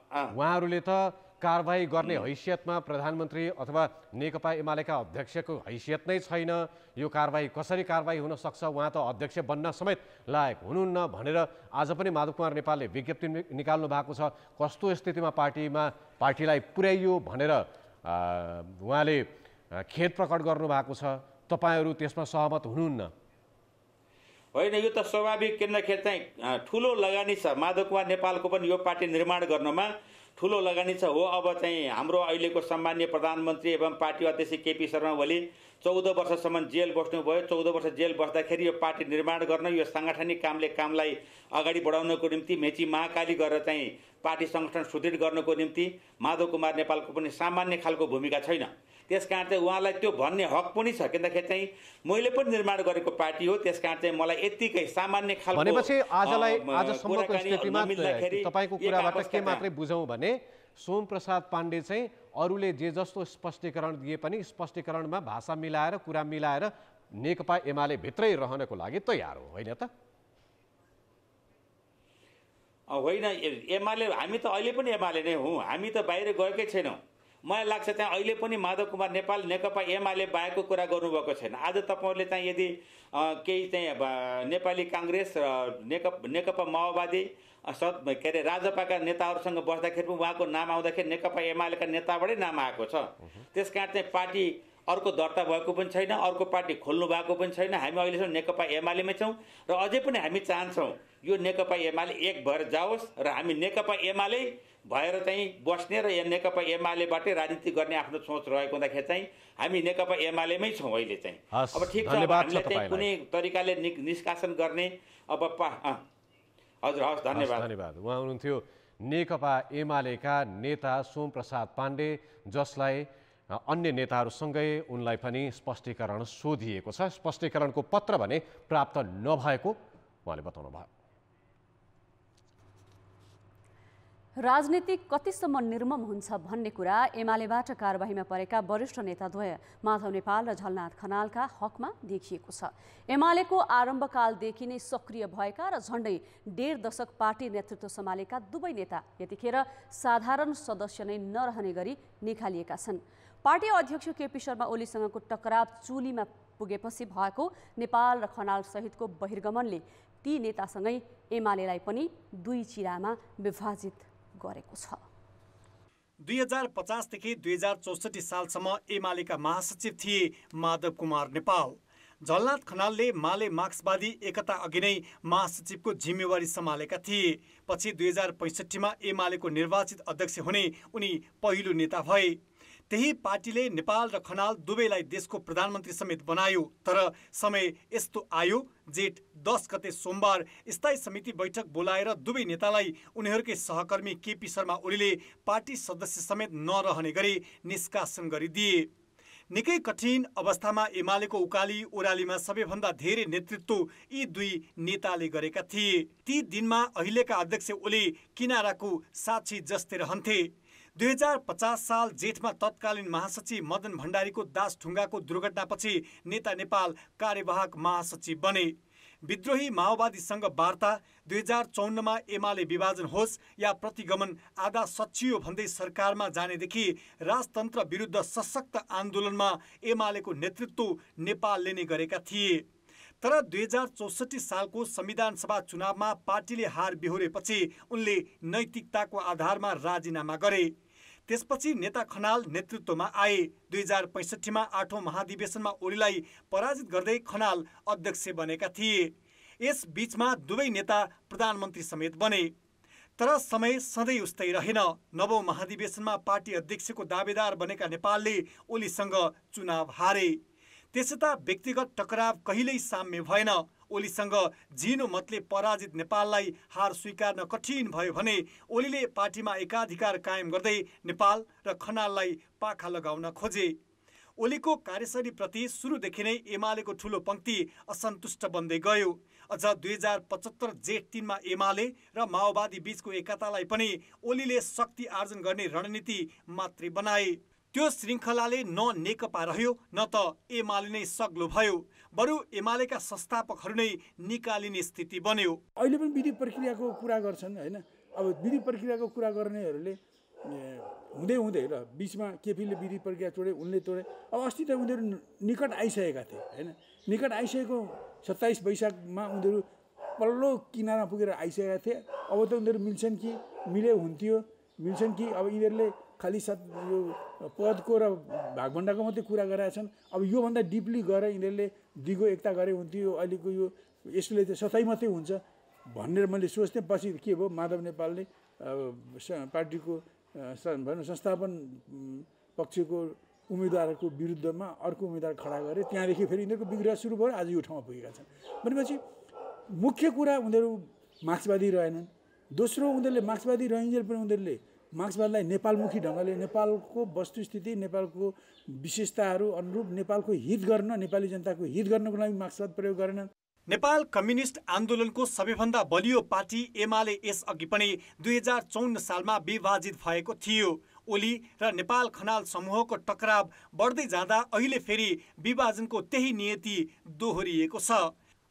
A: उहाँहरूले त कारबाही गर्ने हैसियतमा प्रधानमन्त्री अथवा नेकपा एमालेका अध्यक्षको हैसियत नै छैन। यो कारबाही कसरी कारबाही हुन सक्छ, उहाँ त अध्यक्ष बन्न समेत लायक हुनुहुन्न भनेर आज पनि माधव कुमार नेपालले विज्ञप्ति निकाल्नु भएको छ। कस्तो स्थितिमा पार्टीलाई पुर्याइयो भनेर उहाँले खेद प्रकट गर्नुभएको छ। तपाईहरू त्यसमा सहमत हुनुहुन्न?
L: होइन, यो त स्वाभाविक किनखेरि चाहिँ ठुलो लगानी छ। माधव कुमार नेपालको पनि यो पार्टी निर्माण गर्नमा ठुलो लगानी छ हो। अब चाहिँ हाम्रो अहिलेको सम्माननीय प्रधानमन्त्री एवं पार्टी अध्यक्ष केपी शर्मा ओली 14 वर्षसम्म जेल बस्नुभयो। 14 वर्ष जेल बस्दाखेरि यो पार्टी निर्माण गर्न, यो साङ्गठनिक कामलाई अगाडि बढाउनको निम्ति, मेची महाकाली गरेर चाहिँ पार्टी सङ्गठन सुदृढ गर्नको निम्ति माधव कुमार नेपालको पनि सामान्य खालको भूमिका छैन। त्यसकारण चाहिँ उहाँलाई त्यो भन्ने हक पनि छ, किनखेरि चाहिँ मैले पनि निर्माण गरेको पार्टी हो। त्यसकारण चाहिँ मलाई यत्तिकै सामान्य खालको
A: भनेपछि आजसम्मको स्थितिमा तपाईँको कुराबाट के मात्रै बुझौँ भने सोमप्रसाद पाण्डे चाहिँ अरूले जे जस्तो स्पष्टीकरण दिए पनि स्पष्टीकरणमा भाषा मिलाएर, कुरा मिलाएर नेकपा एमाले भित्रै रहनको लागि तयार हो, होइन त?
L: होइन, एमाले हामी त अहिले पनि एमाले नै हौँ, हामी त बाहिर गएकै छैनौँ। मलाई लाग्छ चाहिँ अहिले पनि माधव कुमार नेपाल नेकपा एमाले बाहेकको कुरा गर्नुभएको छैन। आज तपाईँहरूले चाहिँ यदि केही चाहिँ नेपाली काङ्ग्रेस र नेकपा माओवादी के अरे राजपाका नेताहरूसँग बस्दाखेरि पनि उहाँको नाम आउँदाखेरि नेकपा एमालेका नेताबाटै नाम आएको छ। त्यसकारण चाहिँ पार्टी अर्को दर्ता भएको पनि छैन, अर्को पार्टी खोल्नु भएको पनि छैन। हामी अहिलेसम्म नेकपा एमालेमै छौँ र अझै पनि हामी चाहन्छौँ यो नेकपा एमाले एक भएर जाओस् र हामी नेकपा एमाले भएर चाहिँ बस्ने र नेकपा एमालेबाटै राजनीति गर्ने आफ्नो सोच रहेको हुँदाखेरि चाहिँ हामी नेकपा एमालेमै छौँ अहिले चाहिँ। अब ठिक छ, हामीले चाहिँ कुनै तरिकाले निष्कासन गर्ने अब हजुर, हस्, धन्यवाद।
A: उहाँ हुनुहुन्थ्यो नेकपा एमालेका नेता सोमप्रसाद पाण्डे, जसलाई अन्य नेताहरूसँगै उनलाई पनि स्पष्टीकरण सोधिएको छ। स्पष्टीकरणको पत्र भने प्राप्त नभएको उहाँले बताउनु भयो।
B: राजनीति कतिसम्म निर्मम हुन्छ भन्ने कुरा एमालेबाट कारबाहीमा परेका वरिष्ठ नेताद्वय माधव नेपाल र झलनाथ खनालका हकमा देखिएको छ। एमालेको आरम्भकालदेखि नै सक्रिय भएका र झण्डै 1.5 दशक पार्टी नेतृत्व सम्हालेका दुवै नेता यतिखेर साधारण सदस्य नै नरहने गरी निकालिएका छन्। पार्टी अध्यक्ष केपी शर्मा ओलीसँगको टकराव चुलीमा पुगेपछि भएको नेपाल र खनाल सहितको बहिर्गमनले ती नेतासँगै एमालेलाई पनि दुई चिरामा विभाजित गरेको छ।
M: 2050 देखि 2064 सालसम्म एमालेका महासचिव थिए माधव कुमार नेपाल। झलनाथ खनालले माले मार्क्सवादी एकता अघि नै महासचिवको जिम्मेवारी सम्हालेका थिए। पछि 2065 मा एमालेको निर्वाचित अध्यक्ष हुने उनी पहिलो नेता भए। त्यही पार्टीले नेपाल र खनाल दुवैलाई देशको प्रधानमन्त्री समेत बनायो। तर समय यस्तो आयो, जेठ 10 गते सोमबार स्थायी समिति बैठक बोलाएर दुवै नेतालाई उनीहरूकै सहकर्मी केपी शर्मा ओलीले पार्टी सदस्य समेत नरहने गरी निष्कासन गरिदिए। निकै कठिन अवस्थामा एमालेको उकाली ओह्रालीमा सबैभन्दा धेरै नेतृत्व यी दुई नेताले गरेका थिए। ती दिनमा अहिलेका अध्यक्ष ओली किनाराको साक्षी जस्तै रहन्थे। 2050 साल जेठमा तत्कालीन महासचिव मदन भण्डारीको दासढुङ्गाको दुर्घटनापछि नेता नेपाल कार्यवाहक महासचिव बने। विद्रोही माओवादीसँग वार्ता, 2054 मा एमाले विभाजन होस् या प्रतिगमन आधा सचियो भन्दै सरकारमा जानेदेखि राजतन्त्र विरुद्ध सशक्त आन्दोलनमा एमालेको नेतृत्व नेपालले नै गरेका थिए। तर 2064 सालको संविधान सभा चुनावमा पार्टीले हार बेहोरेपछि उनले नैतिकताको आधारमा राजीनामा गरे। त्यसपछि नेता खनाल नेतृत्वमा आए। 2065 मा 8औं महाधिवेशनमा ओलीलाई पराजित गर्दै खनाल अध्यक्ष बनेका थिए। यस बीचमा दुवै नेता प्रधानमन्त्री समेत बने। तर समय सधैँ उस्तै रहेन। 9औं महाधिवेशनमा पार्टी अध्यक्षको दावेदार बनेका नेपालले ओलीसँग चुनाव हारे। त्यसता व्यक्तिगत टकराव कहिल्यै साम्य भएन। ओलीसँग झिनो मतले पराजित नेपाललाई हार स्वीकार्न कठिन भयो भने ओलीले पार्टीमा एकाधिकार कायम गर्दै नेपाल र खनाललाई पाखा लगाउन खोजे। ओलीको कार्यशैलीप्रति सुरुदेखि नै एमालेको ठुलो पंक्ति असन्तुष्ट बन्दै गयो। अझ 2075 जेठ 3 मा एमाले र माओवादी बीचको एकतालाई पनि ओलीले शक्ति आर्जन गर्ने रणनीति मात्रै बनाए। त्यो श्रृङ्खलाले न नेकपा रह्यो न त एमाले नै सग्लो भयो, बरु एमालेका संस्थापकहरू नै निकालिने स्थिति बन्यो।
E: अहिले पनि विधि प्रक्रियाको कुरा गर्छन् हैन। अब विधि प्रक्रियाको कुरा गर्नेहरूले हुँदै हुँदै र बीचमा केपीले विधि प्रक्रिया तोडे, उनले तोडे। अब अस्ति त उनीहरू निकट आइसकेका थिए हैन। निकट आइसकेको 27 वैशाखमा उनीहरू पल्लो किनारा पुगेर आइसकेका थिए। अब त उनीहरू मिल्छन् कि मिले हुन्थ्यो, मिल्छन् कि अब यिनीहरूले खालि यो पदको र भागभण्डाको मात्रै कुरा गरेका छन्। अब योभन्दा डिपली गएर यिनीहरूले दिगो एकता गरे हुन्थ्यो। अहिलेको यो यसले त सफाइ मात्रै हुन्छ भनेर मैले सोच्थेँ। पछि के भयो, माधव नेपालले पार्टीको भनौँ संस्थापन पक्षको उम्मेदवारको विरुद्धमा अर्को उम्मेदवार खडा गरे। त्यहाँदेखि फेरि यिनीहरूको विग्रह सुरु भयो, आज यो ठाउँमा पुगेका छन्। भनेपछि मुख्य कुरा उनीहरू मार्क्सवादी रहेनन्। दोस्रो, उनीहरूले मार्क्सवादी रहिन्जेल पनि उनीहरूले मार्क्सवादलाई नेपालमुखी ढङ्गले नेपालको वस्तुस्थिति, नेपालको विशेषताहरू अनुरूप नेपालको हित गर्न, नेपाली जनताको हित गर्नको लागि मार्क्सवाद प्रयोग गरेनन्।
M: नेपाल कम्युनिस्ट आन्दोलनको सबैभन्दा बलियो पार्टी एमाले यसअघि पनि 2054 सालमा विभाजित भएको थियो। ओली र नेपाल खनाल समूहको टकराव बढ्दै जाँदा अहिले फेरि विभाजनको त्यही नियति दोहोरिएको छ।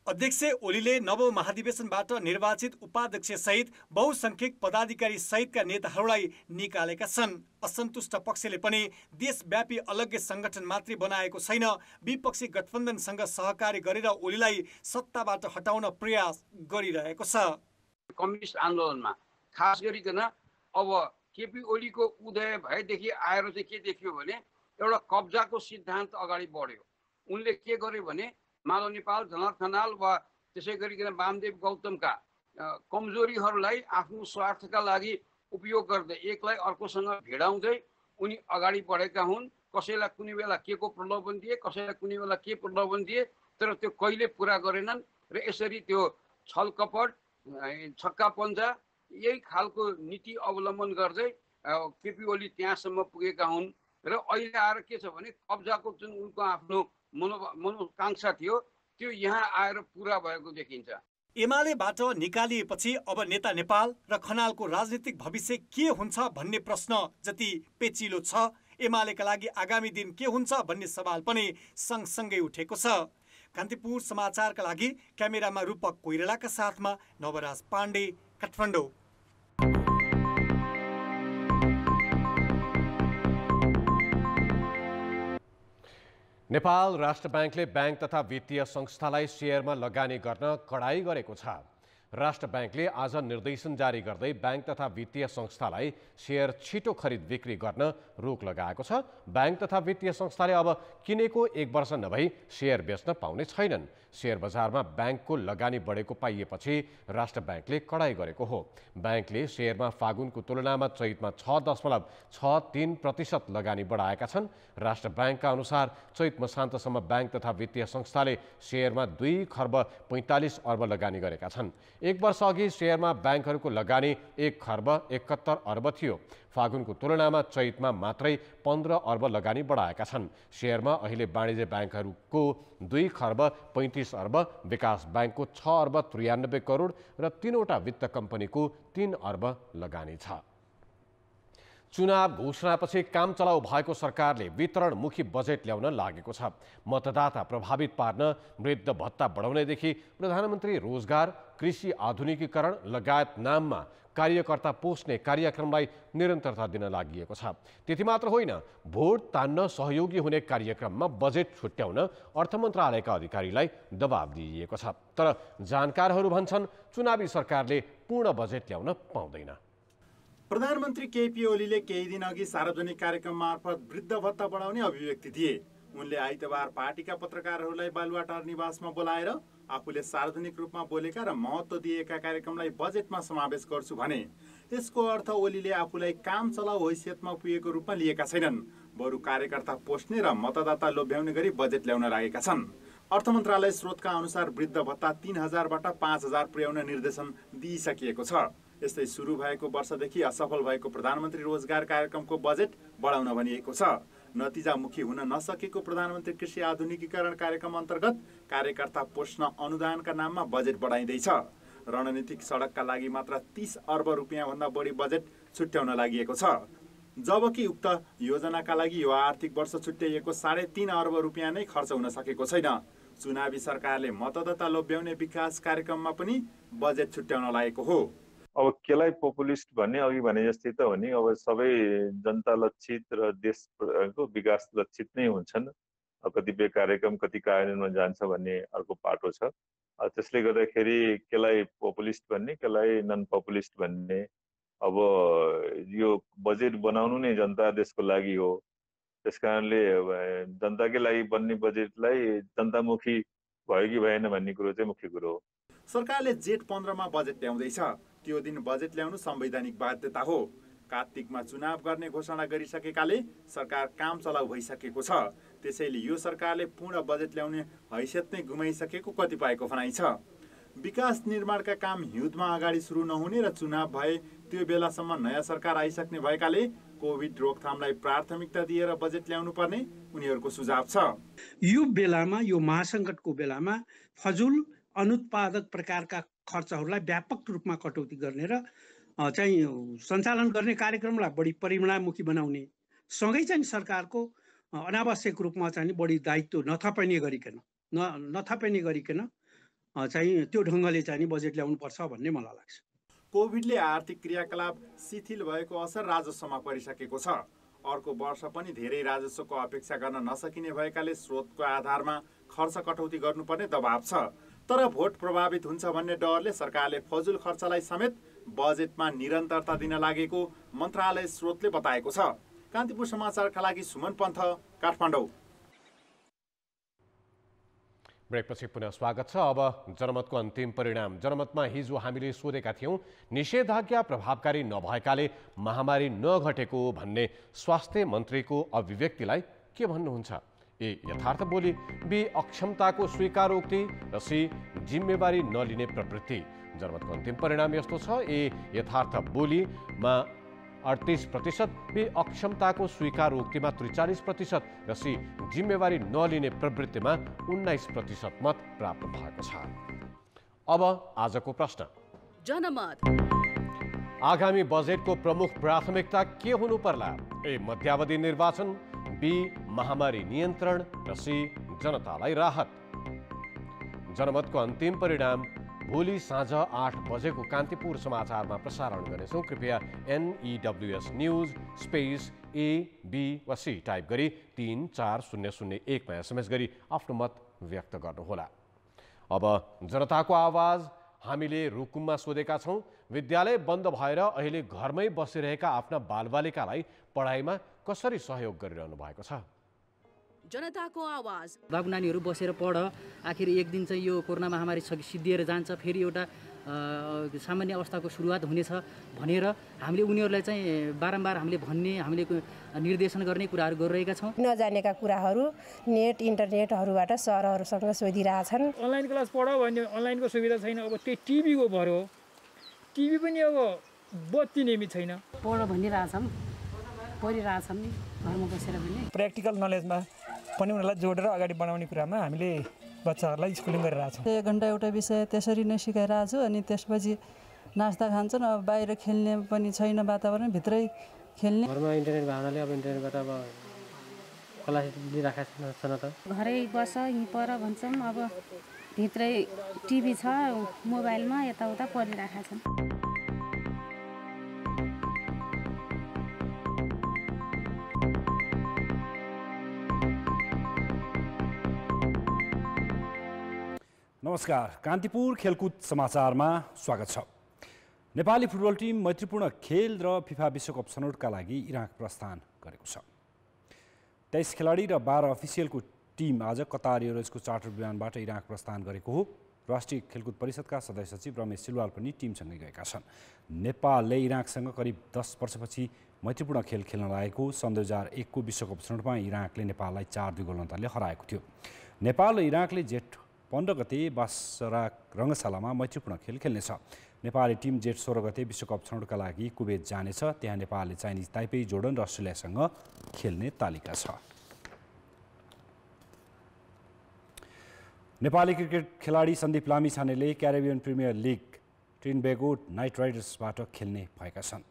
M: अध्यक्ष ओलीले नव महाधिवेशनबाट निर्वाचित उपाध्यक्ष सहित बहुसंख्यक पदाधिकारी सहितका नेताहरूलाई निकालेका छन्। असन्तुष्ट पक्षले पनि देशव्यापी अलग्गै संगठन मात्रै बनाएको छैन, विपक्षी गठबन्धनसँग सहकारी गरेर ओलीलाई सत्ताबाट हटाउन प्रयास गरिरहेको छ।
N: कम्युनिस्ट आन्दोलनमा खास गरिकन अब केपी ओलीको उदय भएदेखि आएर चाहिँ के देखियो भने एउटा कब्जाको सिद्धान्त अगाडि बढ्यो। उनले के गर्यो भने माधव नेपाल, झलनाथ खनाल वा त्यसै गरिकन वामदेव गौतमका कमजोरीहरूलाई आफ्नो स्वार्थका लागि उपयोग गर्दै एकलाई अर्कोसँग भिडाउँदै उनी अगाडि बढेका हुन्। कसैलाई कुनै बेला के को प्रलोभन दिए, कसैलाई कुनै बेला के प्रलोभन दिए, तर त्यो कहिले पुरा गरेनन् र यसरी त्यो छलकपट, छक्का पञ्जा यही खालको नीति अवलम्बन गर्दै केपी ओली त्यहाँसम्म पुगेका हुन्। र अहिले आएर के छ भने कब्जाको जुन उनको आफ्नो मनोकांक्षा थियो त्यो यहाँ आएर पुरा भएको देखिन्छ।
M: एमालेबाट निकालिएपछि अब नेता नेपाल र खनालको राजनीतिक भविष्य के हुन्छ भन्ने प्रश्न जति पेचिलो छ, एमालेका लागि आगामी दिन के हुन्छ भन्ने सवाल पनि सँगसँगै उठेको छ। कान्तिपुर समाचारका लागि क्यामेरामा रूपक कोइरालाका साथमा नवराज पाण्डे, काठमाडौँ।
A: नेपाल राष्ट्र ब्याङ्कले ब्याङ्क तथा वित्तीय संस्थालाई सेयरमा लगानी गर्न कडाई गरेको छ। राष्ट्र ब्याङ्कले आज निर्देशन जारी गर्दै ब्याङ्क तथा वित्तीय संस्थालाई सेयर छिटो खरिद बिक्री गर्न रोक लगाएको छ। ब्याङ्क तथा वित्तीय संस्थाले अब किनेको 1 वर्ष नभई सेयर बेच्न पाउने छैनन्। सेयर बजारमा ब्याङ्कको लगानी बढेको पाइएपछि राष्ट्र ब्याङ्कले कडाई गरेको हो। ब्याङ्कले सेयरमा फागुनको तुलनामा चैतमा 6.63% लगानी बढाएका छन्। राष्ट्र ब्याङ्कका अनुसार चैत मसान्तसम्म ब्याङ्क तथा वित्तीय संस्थाले सेयरमा 2 खर्ब 45 अर्ब लगानी गरेका छन्। 1 वर्ष अघि सेयरमा ब्याङ्कहरूको लगानी 1 खर्ब 71 अर्ब थियो। फागुनको तुलनामा चैतमा मात्रै 15 अर्ब लगानी बढाएका छन्। सेयरमा अहिले वाणिज्य ब्याङ्कहरूको 2 खर्ब 35 अर्ब, विकास ब्याङ्कको 6 अर्ब 93 करोड र 3वटा वित्त कम्पनीको 3 अर्ब लगानी छ। चुनाव घोषणापछि काम चलाउ भएको सरकारले वितरणमुखी बजेट ल्याउन लागेको छ। मतदाता प्रभावित पार्न वृद्ध भत्ता बढाउनेदेखि प्रधानमन्त्री रोजगार, कृषि आधुनिकीकरण लगायत नाममा कार्यकर्ता पोस्ने कार्यक्रमलाई निरन्तरता दिन लागि छ। त्यति मात्र होइन, भोट तान्न सहयोगी हुने कार्यक्रममा बजेट छुट्याउन अर्थ मन्त्रालयका अधिकारीलाई दबाब दिइएको छ। तर जानकारहरू भन्छन् चुनावी सरकारले पूर्ण बजेट ल्याउन पाउँदैन।
O: प्रधानमन्त्री केपी ओलीले केही दिन अघि सार्वजनिक कार्यक्रम मार्फत वृद्ध भत्ता बढाउने अभिव्यक्ति दिए। उनले आइतबार पार्टीका पत्रकारहरूलाई बालुवाटार निवासमा बोलाएर आफूले सार्वजनिक रूपमा बोलेका र महत्त्व दिएका कार्यक्रमलाई बजेटमा समावेश गर्छु भने त्यसको अर्थ ओलीले आफूलाई काम चलाउ हैसियतमा पुगेको रूपमा लिएका छैनन्, बरु कार्यकर्ता पोस्ने र मतदाता लोभ्याउने गरी बजेट ल्याउन लागेका छन्। अर्थ मन्त्रालय स्रोतका अनुसार वृद्ध भत्ता 3000बाट 5000 पुर्याउन निर्देशन दिइसकिएको छ। यस्तै सुरु भएको वर्षदेखि असफल भएको प्रधानमन्त्री रोजगार कार्यक्रमको बजेट बढाउन भनिएको छ। नतिजामुखी हुन नसकेको प्रधानमन्त्री कृषि आधुनिकीकरण कार्यक्रम अन्तर्गत कार्यकर्ता पोस्न अनुदानका नाममा बजेट बढाइँदैछ। रणनीतिक सडकका लागि मात्र 30 अर्ब रुपियाँभन्दा बढी बजेट छुट्याउन लागि छ, जबकि उक्त योजनाका लागि यो आर्थिक वर्ष छुट्याइएको 3.5 अर्ब रुपियाँ नै खर्च हुन सकेको छैन। चुनावी सरकारले मतदाता लोभ्याउने विकास कार्यक्रममा पनि बजेट छुट्याउन लागेको हो।
P: अब केलाई पपुलिस्ट भन्ने अघि भने जस्तै त हो नि, अब सबै जनता लक्षित र देशको विकास लक्षित नै हुन्छन्। कतिपय कार्यक्रम कति कार्यान्वयनमा जान्छ भन्ने अर्को पाटो छ। त्यसले गर्दाखेरि केलाई पपुलिस्ट भन्ने, केलाई नन पपुलिस्ट भन्ने, अब यो बजेट बनाउनु नै जनता देशको लागि हो। त्यसकारणले जनताकै लागि बन्ने बजेटलाई जनतामुखी भयो कि भएन भन्ने कुरो चाहिँ मुख्य कुरो हो।
O: सरकारले जेठ 15मा बजेट ल्याउँदैछ। त्यो दिन बजेट ल्याउनु संवैधानिक बाध्यता हो। कार्तिकमा चुनाव गर्ने घोषणा गरिसकेकाले सरकार काम चलाउ भइसकेको छ। त्यसैले यो सरकारले पूर्ण बजेट ल्याउने हैसियत नै गुमाइसकेको कतिपयको भनाइ छ। विकास निर्माणका काम हिउँदमा अगाडि सुरु नहुने र चुनाव भए त्यो बेलासम्म नयाँ सरकार आइसक्ने भएकाले कोभिड रोकथामलाई प्राथमिकता दिएर बजेट ल्याउनु पर्ने उनीहरूको सुझाव छ।
K: यो बेलामा, यो महासङ्कटको बेलामा फजुल अनुत्पादक प्रकारका खर्चहरूलाई व्यापक रूपमा कटौती गर्ने र चाहिँ सञ्चालन गर्ने कार्यक्रमलाई बढी परिणाममुखी बनाउने सँगै चाहिँ सरकारको अनावश्यक रूपमा चाहिँ बढी दायित्व नथपिने गरिकन चाहिँ त्यो ढङ्गले चाहिँ बजेट ल्याउनुपर्छ भन्ने मलाई लाग्छ।
O: कोभिडले आर्थिक क्रियाकलाप शिथिल भएको असर राजस्वमा परिसकेको छ। अर्को वर्ष पनि धेरै राजस्वको अपेक्षा गर्न नसकिने भएकाले स्रोतको आधारमा खर्च कटौती गर्नुपर्ने दबाव छ। तर भोट प्रभावित हुन्छ भन्ने डरले सरकारले फजुल खर्चलाई समेत बजेटमा निरन्तरता दिन लागेको मन्त्रालय स्रोतले बताएको छ। कान्तिपुर समाचारका लागि सुमन पन्थ, काठमाडौँ।
A: ब्रेकपछि पुनः स्वागत छ। अब जनमतको अन्तिम परिणाम। जनमतमा हिजो हामीले सोधेका थियौं, निषेधाज्ञा प्रभावकारी नभएकाले महामारी नघटेको भन्ने स्वास्थ्य मन्त्रीको अभिव्यक्तिलाई के भन्नुहुन्छ? ए यथार्थ बोली, बी अक्षमताको स्वीकारोक्ति र सी जिम्मेवारी नलिने प्रवृत्ति। जनमतको अन्तिम परिणाम यस्तो छ। ए यथार्थ बोलीमा 38%, बी अक्षमताको स्वीकारोक्तिमा 43% र सी जिम्मेवारी नलिने प्रवृत्तिमा 19% मत प्राप्त भएको छ। अब आजको प्रश्न।
B: जनमत
A: आगामी बजेटको प्रमुख प्राथमिकता के हुनु पर्ला? ए मध्यावधि निर्वाचन, बी महामारी नियन्त्रण र सी जनतालाई राहत। जनमतको अन्तिम परिणाम भोलि साँझ 8 बजेको कान्तिपुर समाचारमा प्रसारण गर्नेछौँ। कृपया NEWS news space A, B वा C टाइप गरी 34001 मा SMS गरी आफ्नो मत व्यक्त गर्नुहोला। अब जनताको आवाज हामीले रुकुममा सोधेका छौँ, विद्यालय बन्द भएर अहिले घरमै बसिरहेका आफ्ना बालबालिकालाई पढाइमा कसरी सहयोग गरिरहनु भएको छ?
B: जनताको आवाज।
Q: बाबु नानीहरू बसेर पढ, आखिर एक दिन चाहिँ यो कोरोना महामारी सिद्धिएर जान्छ, फेरि एउटा सामान्य अवस्थाको सुरुवात हुनेछ भनेर हामीले उनीहरूलाई चाहिँ बारम्बार हामीले भन्ने, हामीले निर्देशन गर्ने कुराहरू गरिरहेका छौँ।
R: नजानेका कुराहरू नेट इन्टरनेटहरूबाट सरहरूसँग सोधिरहेछन्।
S: अनलाइन क्लास पढ भन्ने अनलाइनको सुविधा छैन। अब त्यही टिभीको भर हो। टिभी पनि अब बत्ती नियमित छैन।
T: पढ भनिरहेछौँ, पढिरहेछौँ नि घरमा बसेर पनि।
S: प्र्याक्टिकल नलेजमा पनि उनीहरूलाई जोडेर अगाडि बढाउने कुरामा हामीले बच्चाहरूलाई स्कुलिङ गरिरहेछौँ।
U: 1 घन्टा एउटा विषय त्यसरी नै सिकाइरहेको छु। अनि त्यसपछि नास्ता खान्छन्। अब बाहिर खेल्ने पनि छैन वातावरण, भित्रै खेल्ने।
V: घरमा इन्टरनेट भावनाले अब इन्टरनेटबाट अब क्लास लिइराखेको छ न त।
T: घरै बस यहीँ पर भन्छौँ। अब भित्रै टिभी छ, मोबाइलमा यताउता पढिरहेका छन्।
W: नमस्कार, कान्तिपुर खेलकुद समाचारमा स्वागत छ। नेपाली फुटबल टिम मैत्रीपूर्ण खेल र फिफा विश्वकप छनौटका लागि इराक प्रस्थान गरेको छ। 23 खेलाडी र 12 अफिसियलको टिम आज कतार एयरवेजको चार्टर विमानबाट इराक प्रस्थान गरेको हो। राष्ट्रिय खेलकुद परिषदका सदस्य सचिव रमेश सिलवाल पनि टिमसँगै गएका छन्। नेपालले इराकसँग करिब 10 वर्षपछि मैत्रीपूर्ण खेल खेल्न लागेको। सन् 2001 को विश्वकप छनौटमा इराकले नेपाललाई 4-2 गोल अन्तरले हराएको थियो। नेपाल र इराकले जेठ 15 गते बासरा रङ्गशालामा मैत्रीपूर्ण खेल खेल्नेछ। नेपाली टिम जेठ 16 गते विश्वकप छनौटका लागि कुवेत जानेछ। त्यहाँ नेपालले चाइनिज ताइपे, जोर्डन र अस्ट्रेलियासँग खेल्ने तालिका छ। नेपाली क्रिकेट खेलाडी सन्दीप लामिछानेले Caribbean premier league Trinbago knight राइडर्सबाट खेल्ने भएका छन्।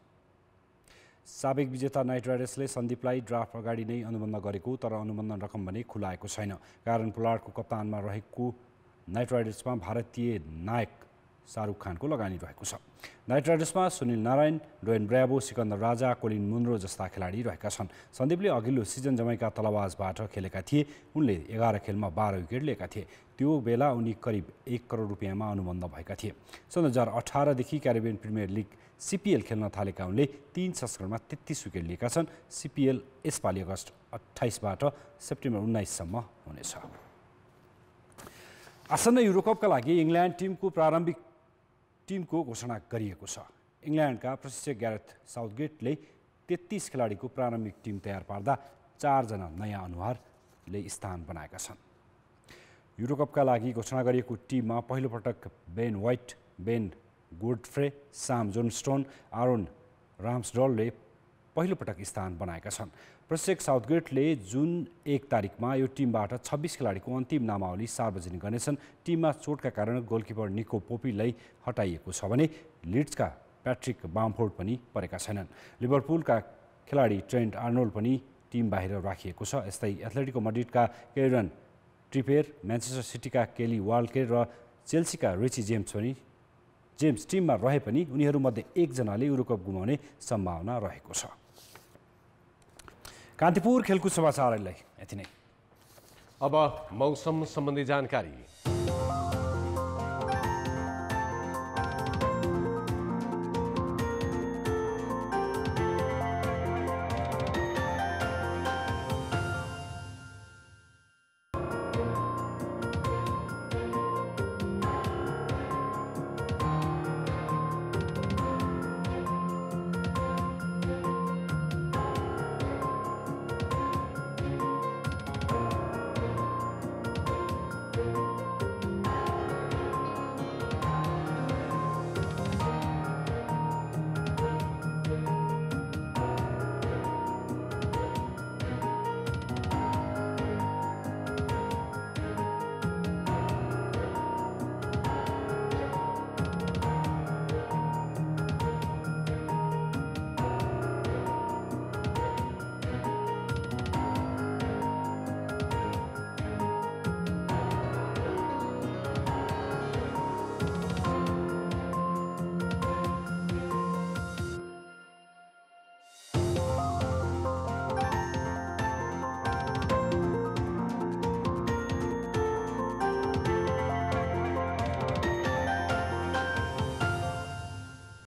W: साबिक विजेता नाइट राइडर्सले सन्दीपलाई ड्राफ्ट अगाडि नै अनुबन्ध गरेको, तर अनुबन्धन रकम भने खुलाएको छैन। कारण पोलार्डको कप्तानमा रहेको नाइट राइडर्समा भारतीय नायक शाहरुख खानको लगानी रहेको छ। नाइट राइडर्समा सुनिल नारायण, डोएन ब्राभो, सिकन्दर राजा, कोलिन मुनरो जस्ता खेलाडी रहेका छन्। सन्दीपले अघिल्लो सिजन जमैका तलवाजबाट खेलेका थिए। उनले 11 खेलमा 12 विकेट लिएका थिए। त्यो बेला उनी करिब 1 करोड रुपियाँमा अनुबन्ध भएका थिए। सन् 2018 देखि क्यारिबियन प्रिमियर लिग CPL खेल्न थालेका उनले 3 संस्करणमा 33 विकेट लिएका छन्। CPL यसपालि अगस्त 28 बाट सेप्टेम्बर 19 सम्म हुनेछ। आसन्न युरोकपका लागि इङ्ल्यान्ड टिमको प्रारम्भिक टिमको घोषणा गरिएको छ। इङ्ल्यान्डका प्रशिक्षक ग्यारेथ साउथगेटले 33 खेलाडीको प्रारम्भिक टिम तयार पार्दा 4 जना नयाँ अनुहारले स्थान बनाएका छन्। युरोकपका लागि घोषणा गरिएको टिममा पहिलोपटक बेन व्हाइट, बेन गोडफ्रे, साम जोनस्टोन, आरोन राम्सडलले पहिलोपटक स्थान बनाएका छन्। प्रशिक्षक साउथगेटले जुन 1 तारिकमा यो टिमबाट 26 खेलाडीको अन्तिम नामावली सार्वजनिक गर्नेछन्। टिममा चोटका कारण गोलकिपर निको पोपीलाई हटाइएको छ भने लिड्सका प्याट्रिक बामफोर्ड पनि परेका छैनन्। लिभरपुलका खेलाडी ट्रेन्ट आर्नोल्ड पनि टिम बाहिर राखिएको छ। यस्तै एथलेटिको मड्रिडका केरन ट्रिपेयर, म्यान्चेस्टर सिटीका केली वाल्केर र चेल्सीका रिची जेम्स टिममा रहे पनि उनीहरूमध्ये एकजनाले युरोकप गुमाउने सम्भावना रहेको छ। कान्तिपुर खेलकुद समाचारलाई यति नै।
A: अब मौसम सम्बन्धी जानकारी।